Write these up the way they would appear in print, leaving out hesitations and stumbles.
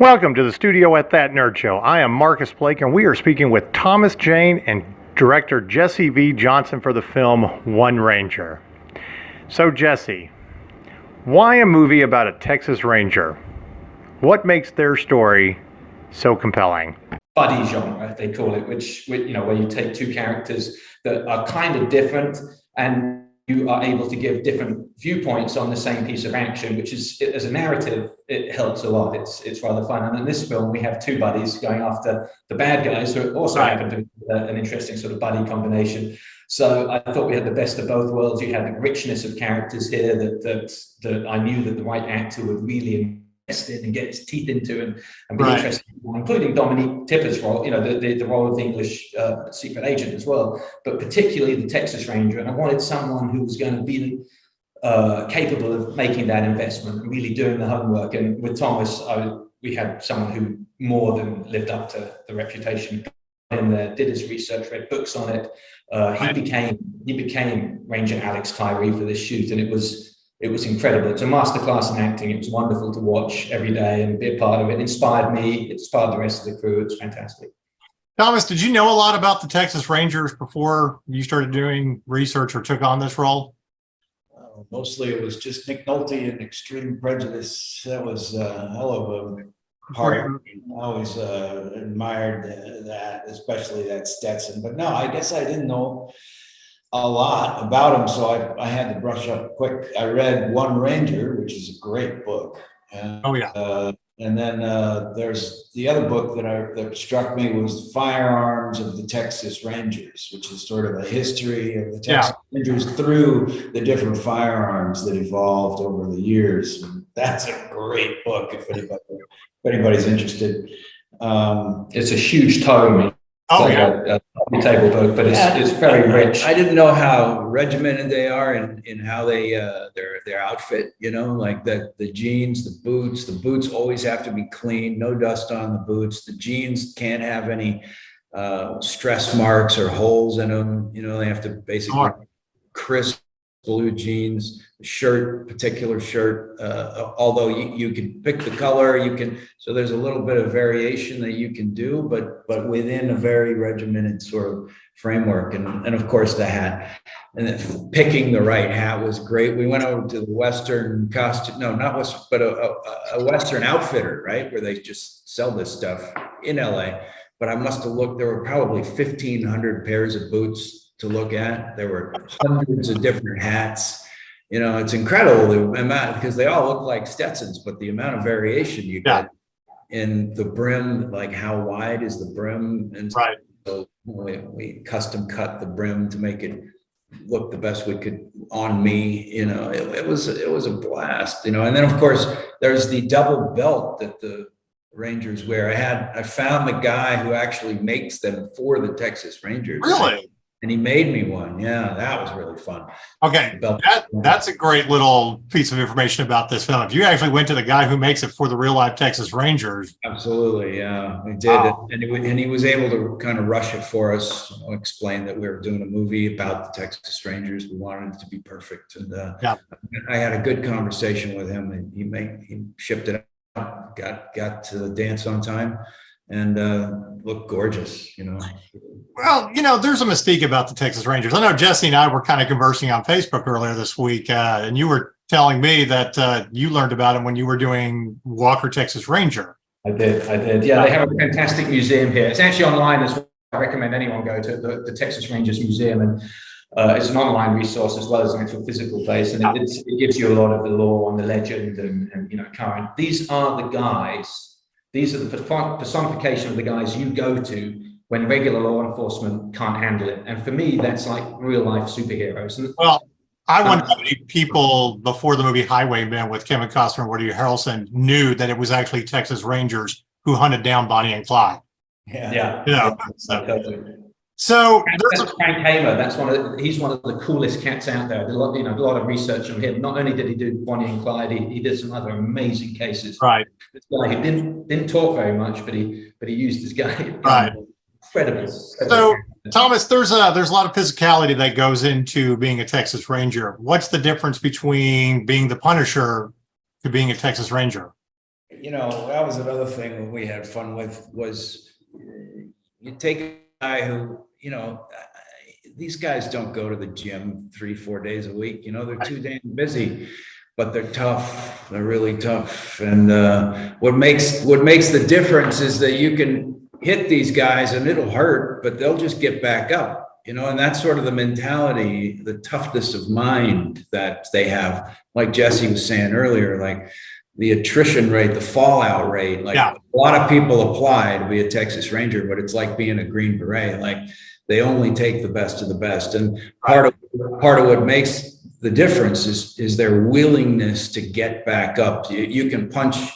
Welcome to the studio at That Nerd Show. I am Marcus Blake, and we are speaking with Thomas Jane and director Jesse V. Johnson for the film One Ranger. So, Jesse, why a movie about a Texas Ranger? What makes their story so compelling? Buddy genre, they call it, which where you take two characters that are kind of different and you are able to give different viewpoints on the same piece of action, which is, as a narrative, it helps a lot. It's rather fun. And in this film, we have two buddies going after the bad guys, who also happen to be an interesting sort of buddy combination. So I thought we had the best of both worlds. You had the richness of characters here that I knew that the right actor would really invest in and get his teeth into and be interested, including Dominique Tipper's role, the role of the English secret agent as well, but particularly the Texas Ranger. And I wanted someone who was going to be capable of making that investment and really doing the homework. And with Thomas, we had someone who more than lived up to the reputation. In there, did his research, read books on it. He became Ranger Alex Tyree for this shoot, and it was incredible. It's a masterclass in acting. It was wonderful to watch every day and be a part of it. It inspired me. It inspired the rest of the crew. It's fantastic. Thomas, did you know a lot about the Texas Rangers before you started doing research or took on this role? Mostly it was just Nick Nolte and Extreme Prejudice. That was a hell of a part. I always admired that, especially that Stetson. But no, I guess I didn't know a lot about him, so I had to brush up quick. I read One Ranger, which is a great book. And, and then there's the other book that struck me was Firearms of the Texas Rangers, which is sort of a history of the Texas Rangers through the different firearms that evolved over the years. And that's a great book if anybody's interested. It's a huge tome. A table book, but it's very rich. I didn't know how regimented they are in how they their outfit, like the jeans, the boots always have to be clean, no dust on the boots. The jeans can't have any stress marks or holes in them. They have to basically crisp blue jeans. Particular shirt, although you can pick the color, so there's a little bit of variation that you can do, but within a very regimented sort of framework. And of course the hat, and then picking the right hat was great. We went over to the Western costume, no, not Western, but a Western outfitter, right, where they just sell this stuff in LA. But I must have looked, there were probably 1,500 pairs of boots to look at. There were hundreds of different hats. It's incredible the amount, because they all look like Stetsons, but the amount of variation you get in the brim, like how wide is the brim, and so we custom cut the brim to make it look the best we could on me. It was a blast. And then of course there's the double belt that the Rangers wear. I found the guy who actually makes them for the Texas Rangers. Really? And he made me one. Yeah, that was really fun. Okay, that's a great little piece of information about this film. If you actually went to the guy who makes it for the real life Texas Rangers. Absolutely, yeah, we did. Wow. And he was able to kind of rush it for us, explain that we were doing a movie about the Texas Rangers. We wanted it to be perfect. And I had a good conversation with him, and he shipped it out, got to the dance on time, and looked gorgeous. Well, there's a mystique about the Texas Rangers. I know Jesse and I were kind of conversing on Facebook earlier this week, and you were telling me that you learned about them when you were doing Walker Texas Ranger. I did. Yeah, they have a fantastic museum here. It's actually online as well. I recommend anyone go to the Texas Rangers Museum, and it's an online resource as well as an actual physical place, and it gives you a lot of the lore on the legend and current. These are the guys. These are the personification of the guys you go to when regular law enforcement can't handle it. And for me, that's like real life superheroes. Well, I wonder how many people before the movie Highwaymen with Kevin Costner and Woody Harrelson knew that it was actually Texas Rangers who hunted down Bonnie and Clyde. Yeah. So that's Frank Hamer. He's one of the coolest cats out there. A lot of research on him. Not only did he do Bonnie and Clyde, he did some other amazing cases. Right. This guy who didn't talk very much, but he used his guy. Right. Incredible. So Thomas, there's a lot of physicality that goes into being a Texas Ranger. What's the difference between being the Punisher to being a Texas Ranger? you know, that was another thing that we had fun with was you take a guy who, you know, these guys don't go to the gym 3-4 days a week. You know, they're too damn busy, but they're tough. They're really tough. And what makes the difference is that you can hit these guys and it'll hurt, but they'll just get back up. You know, and that's sort of the mentality, the toughness of mind that they have. Like Jesse was saying earlier, like the attrition rate, the fallout rate, like a lot of people apply to be a Texas Ranger, but it's like being a Green Beret. Like they only take the best of the best. And part of what makes the difference is their willingness to get back up. You can punch a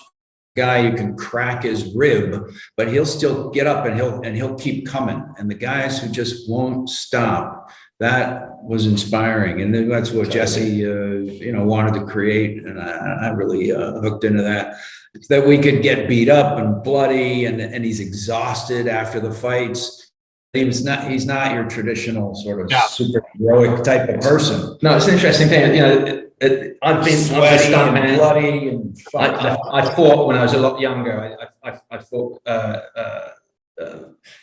guy, you can crack his rib, but he'll still get up and he'll keep coming. And the guys who just won't stop, that was inspiring. And then that's what Jesse, you know, wanted to create. And I really hooked into that we could get beat up and bloody and he's exhausted after the fights. He's not your traditional sort of super heroic type of person. No, it's an interesting thing. You know, I've been sweaty and bloody, and I fought when I was a lot younger. I fought,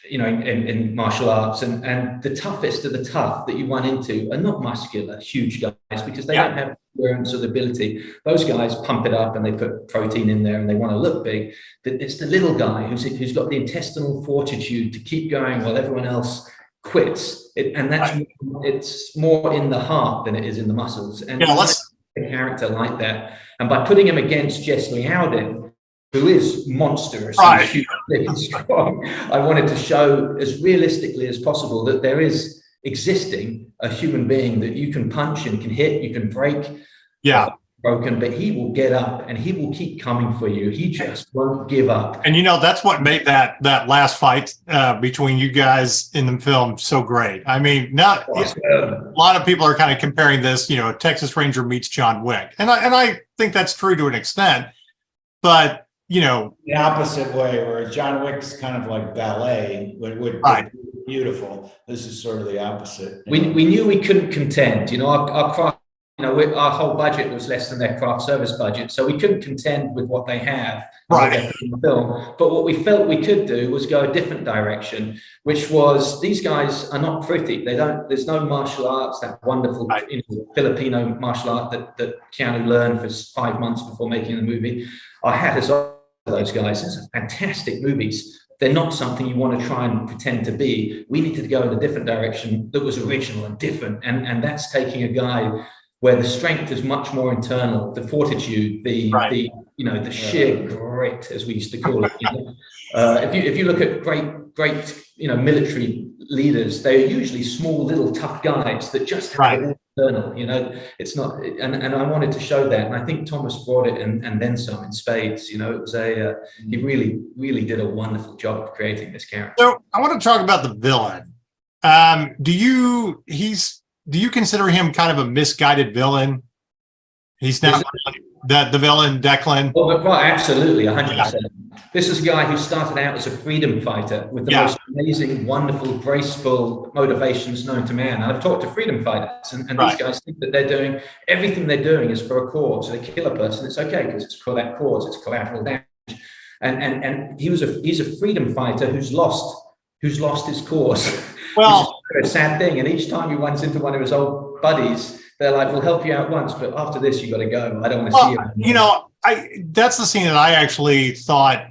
you know, in martial arts, and the toughest of the tough that you run into are not muscular, huge guys, because they don't have endurance or the ability. Those guys pump it up and they put protein in there and they want to look big. But it's the little guy who's got the intestinal fortitude to keep going while everyone else quits. It's more in the heart than it is in the muscles. And a character like that, and by putting him against Jesse Alden, who is monstrous and huge and strong, I wanted to show as realistically as possible that there is existing a human being that you can punch and can hit, you can break, broken, but he will get up and he will keep coming for you. He just won't give up. And you know, that's what made that last fight between you guys in the film so great. I mean, a lot of people are kind of comparing this, you know, Texas Ranger meets John Wick, and I think that's true to an extent, but you know, the opposite way, where John Wick's kind of like ballet, would be beautiful. This is sort of the opposite. We knew we couldn't contend. You know, our craft, you know, our whole budget was less than their craft service budget, so we couldn't contend with what they have in the film. But what we felt we could do was go a different direction, which was these guys are not pretty. They don't. There's no martial arts, that wonderful you know, Filipino martial art that Keanu learned for 5 months before making the movie. I had us all those guys. Those are fantastic movies. They're not something you want to try and pretend to be. We needed to go in a different direction that was original and different, and that's taking a guy where the strength is much more internal, the fortitude, the you know, the sheer grit, as we used to call it. You know? If you look at great you know, military leaders, they're usually small little tough guys that just have it internal. You know, it's not, and I wanted to show that, and I think Thomas brought it and then some in spades. You know, it was he really did a wonderful job of creating this character. So I want to talk about the villain. Do you consider him kind of a misguided villain? He's not the villain, Declan. Well, absolutely, 100%. This is a guy who started out as a freedom fighter with the most amazing, wonderful, graceful motivations known to man. And I've talked to freedom fighters, and these guys think that they're doing everything they're doing is for a cause. So they kill a person, it's okay because it's for that cause. It's collateral damage. And he's a freedom fighter who's lost his cause. Well, it's a sad thing. And each time he runs into one of his old buddies, they're like, "We'll help you out once, but after this, you got to go. I don't want to see you." You know, that's the scene that I actually thought,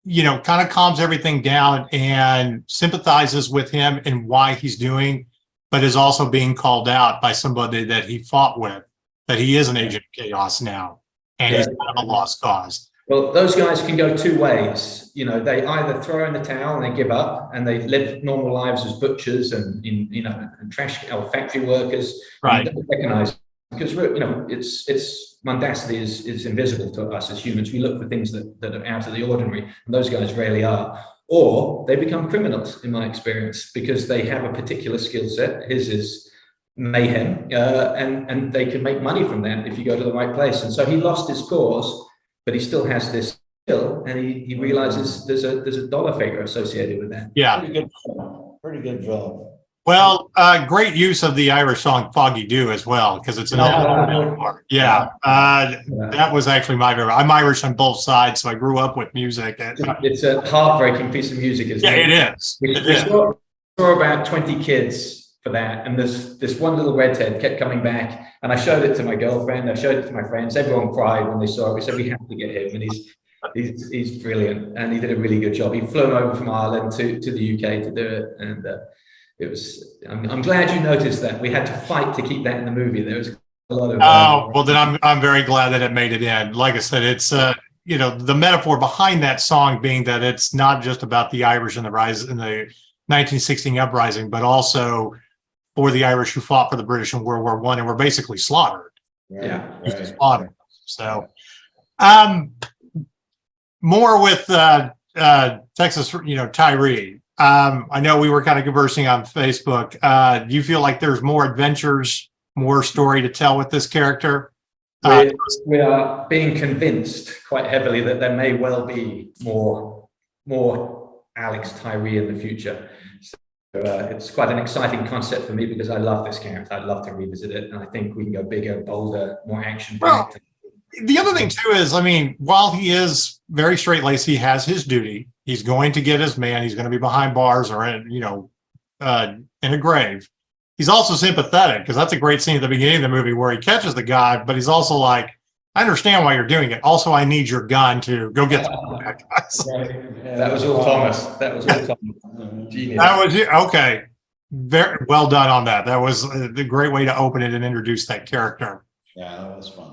you know, kind of calms everything down and sympathizes with him and why he's doing, but is also being called out by somebody that he fought with, that he is an agent of chaos now, and he's kind of a lost cause. Well, those guys can go two ways. You know, they either throw in the towel and they give up and they live normal lives as butchers and and trash or factory workers. Right. And don't recognize, because it's mendacity is invisible to us as humans. We look for things that are out of the ordinary, and those guys rarely are. Or they become criminals, in my experience, because they have a particular skill set. His is mayhem, and they can make money from that if you go to the right place. And so he lost his cause, but he still has this skill, and he realizes there's a dollar figure associated with that. Yeah, pretty good film. Well, great use of the Irish song "Foggy Dew" as well, because it's another part. Yeah, that was actually my favorite. I'm Irish on both sides, so I grew up with music. It's a heartbreaking piece of music, isn't it? Yeah, it is. We saw about 20 kids for that, and this one little redhead kept coming back, and I showed it to my girlfriend, I showed it to my friends. Everyone cried when they saw it. We said we have to get him, and he's brilliant, and he did a really good job. He flew over from Ireland to the UK to do it, and it was. I'm glad you noticed that. We had to fight to keep that in the movie. There was a lot of. Well, then I'm very glad that it made it in. Like I said, it's the metaphor behind that song being that it's not just about the Irish and the rise in the 1916 uprising, but also for the Irish who fought for the British in World War I and were basically slaughtered. Yeah. Slaughtered. So, more with Texas, Tyree. I know we were kind of conversing on Facebook. Do you feel like there's more adventures, more story to tell with this character? We are being convinced quite heavily that there may well be more Alex Tyree in the future. So it's quite an exciting concept for me because I love this character. I'd love to revisit it, and I think we can go bigger, bolder, more action. Well, the other thing too is, I mean, while he is very straight-laced, he has his duty. He's going to get his man. He's going to be behind bars or in a grave. He's also sympathetic, because that's a great scene at the beginning of the movie where he catches the guy, but he's also like, I understand why you're doing it. Also, I need your gun to go get the guy. That was all Thomas. That was all Thomas. Genius. That was it. Okay. Very well done on that. That was the great way to open it and introduce that character. Yeah, that was fun.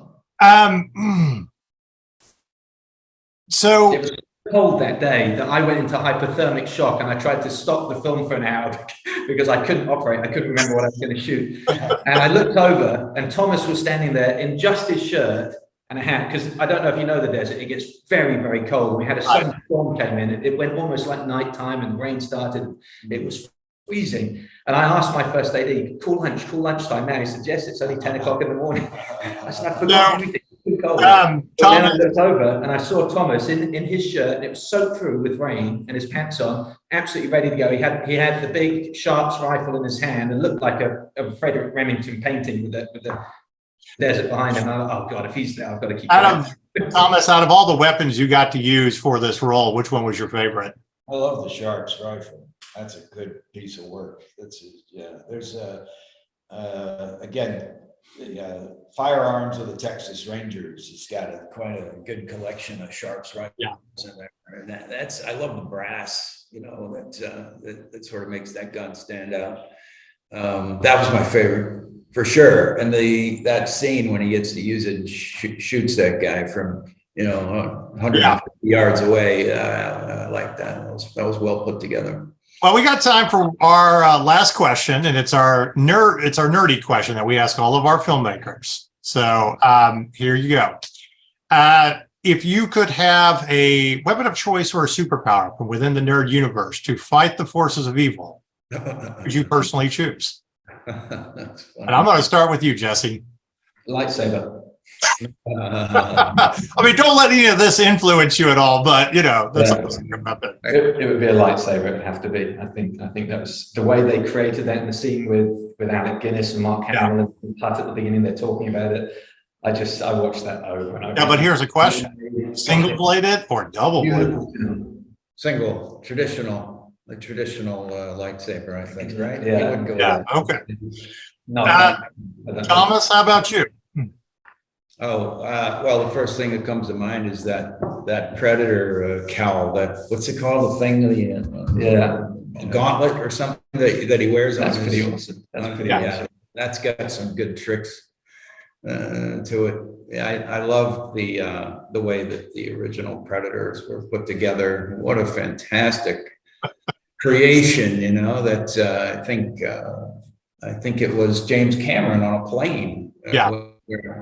So it was cold that day that I went into hypothermic shock, and I tried to stop the film for an hour because I couldn't operate. I couldn't remember what I was going to shoot. And I looked over, and Thomas was standing there in just his shirt and a hat, because I don't know if you know the desert, it gets very, very cold. We had a sudden storm came in. It went almost like nighttime, and rain started. It was freezing. And I asked my first AD, cool lunchtime now. He said, yes, it's only 10 o'clock in the morning. I said, I forgot everything. Too cold. Then I looked over and I saw Thomas in his shirt, and it was soaked through with rain, and his pants on, absolutely ready to go. He had the big Sharps rifle in his hand and looked like a Frederick Remington painting with the desert behind him. Oh God, if he's there, I've got to keep Thomas, out of all the weapons you got to use for this role, which one was your favorite? I love the Sharps rifle. That's a good piece of work. There's again, the firearms of the Texas Rangers. It's got quite a good collection of Sharps rifles in there. And that's, I love the brass, that sort of makes that gun stand out. That was my favorite for sure. And that scene when he gets to use it and shoots that guy from 150 yards away, I like that. That was well put together. Well, we got time for our last question, and it's our nerdy question that we ask all of our filmmakers. So here you go. If you could have a weapon of choice or a superpower from within the nerd universe to fight the forces of evil, would you personally choose? And I'm going to start with you, Jesse. Lightsaber. I mean, don't let any of this influence you at all, but that's about it. It would be a lightsaber. It would have to be. I think that was the way they created that in the scene with Alec Guinness and Mark Hamill and Platt at the beginning. They're talking about it. I watched that over and over. Yeah, but here's a question: single bladed or double bladed? Single, traditional, the traditional lightsaber, I think, right? Yeah. You wouldn't go with that. Okay. No. Thomas, how about you? Oh, well, the first thing that comes to mind is that Predator cowl, what's it called? The thing, the gauntlet or something that he wears on. That's pretty awesome. That's pretty awesome. That's got some good tricks to it. Yeah, I love the way that the original Predators were put together. What a fantastic creation, that I think it was James Cameron on a plane.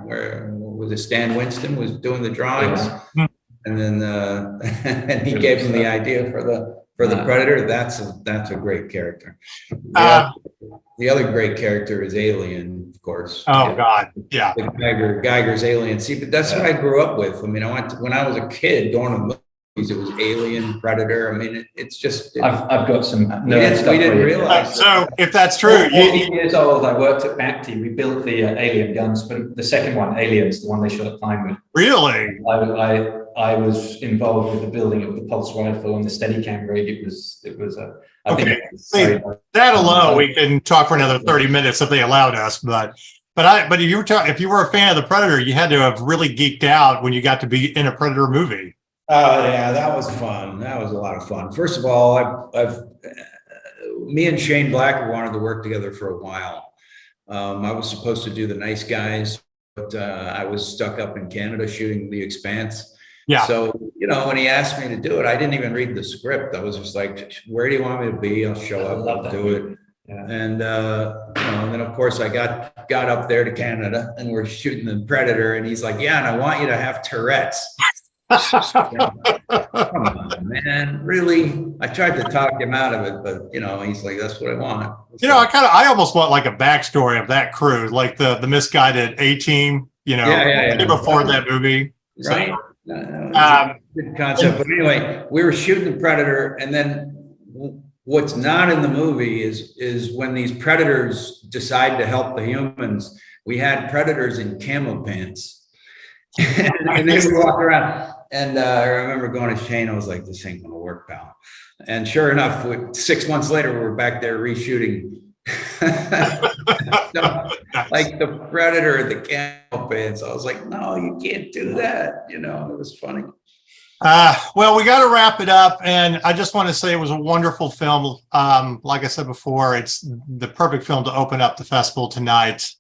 Where was it? Stan Winston was doing the drawings, and then and he gave him the idea for the Predator. That's a great character. The other great character is Alien, of course. Oh God, yeah. The Geiger's Alien. See, but that's what I grew up with. I mean, when I was a kid going to It was Alien, Predator. I mean, it's just. I've got some We nerd didn't, stuff we didn't for you. realize. So if that's true, 14 years old, I worked at Bapti. We built the Alien guns, but the second one, Aliens, the one they shot at Pinewood. really? I was involved with the building of the pulse rifle and the Steadicam rig. It was I think Okay. it was very- That alone, we can talk for another 30 minutes if they allowed us. But if you were a fan of the Predator, you had to have really geeked out when you got to be in a Predator movie. Oh yeah, that was fun. That was a lot of fun. First of all, me and Shane Black wanted to work together for a while. I was supposed to do The Nice Guys, but I was stuck up in Canada shooting The Expanse. Yeah. So, when he asked me to do it, I didn't even read the script. I was just like, where do you want me to be? I'll show up, I'll do it. Yeah. And and then of course I got up there to Canada and we're shooting the Predator, and he's like, yeah, and I want you to have Tourette's. Come on, man, really? I tried to talk him out of it, but he's like, that's what I want. I almost want like a backstory of that crew, like the misguided A-Team, before that movie. Right. Good concept. But anyway, we were shooting the Predator, and then what's not in the movie is when these predators decide to help the humans, we had predators in camo pants. And they would walk around. And I remember going to Shane, I was like, this ain't gonna work, pal. And sure enough, 6 months later, we were back there reshooting. Like the Predator, the camo pants. I was like, no, you can't do that. It was funny. Well, we got to wrap it up. And I just want to say it was a wonderful film. Like I said before, it's the perfect film to open up the festival tonight.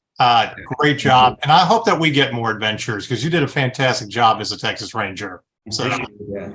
Great job. And I hope that we get more adventures because you did a fantastic job as a Texas Ranger. So, Yeah.